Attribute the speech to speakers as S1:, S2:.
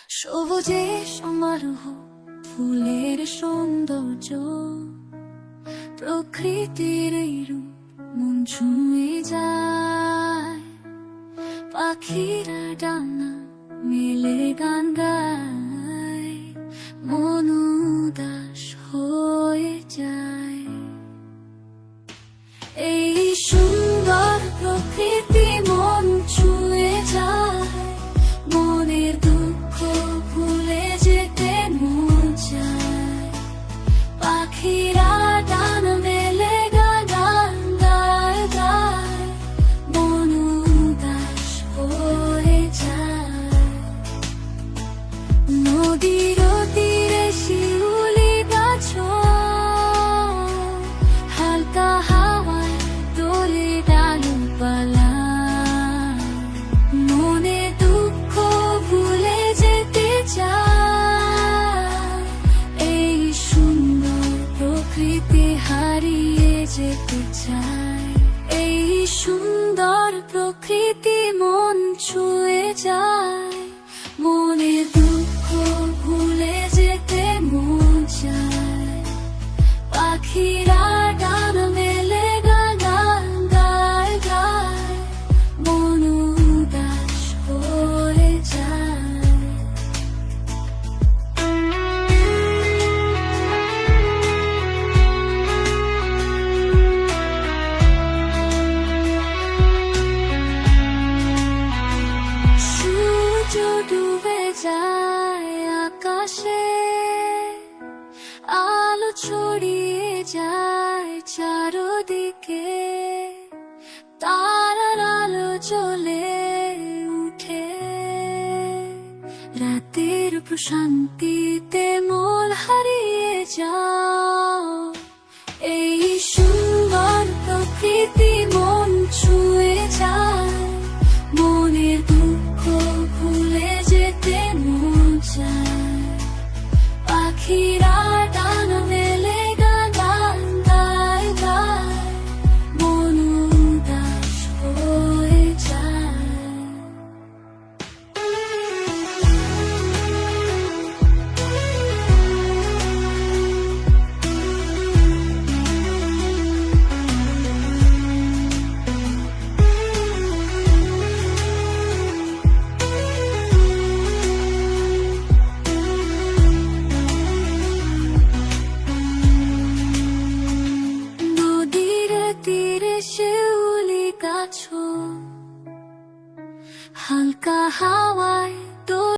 S1: সবুজে সমারোহ, ফুলের সৌন্দর্য, প্রকৃতির এই রূপ মন ছুঁয়ে যায়। পাখিরা ডানা মেলে গান গায়, মন উদাস হয়ে যায়। এই সুন্দর প্রকৃতি মন ছুঁয়ে যায়, মনের দুঃখ ভুলে যেতে মন চায়। পাখিরা ডানা মেলে গান গায় গায়, মন উদাস হয়ে যায়। নদীর তীরে শিউলি গাছ হালকা হাওয়ায় দোলে ডালপালা, মনে দুঃখ ভুলে যেতে চায়। এই সুন্দর প্রকৃতি হারিয়ে যেতে চায়। এই সুন্দর প্রকৃতি মন ছুঁয়ে যায়, মনে দুঃখ ভুলে যেতে মন চায়। পাখিরা ডানা মেলে গান গায় গায়, মন উদাস হয়ে যায়। সূর্য ডুবে যায় আকাশে, আলো ছড়িয়ে যায় চারদিকে। তারার আলো জ্বলে উঠে, রাতের প্রশান্তিতে মন হারিয়ে যায়।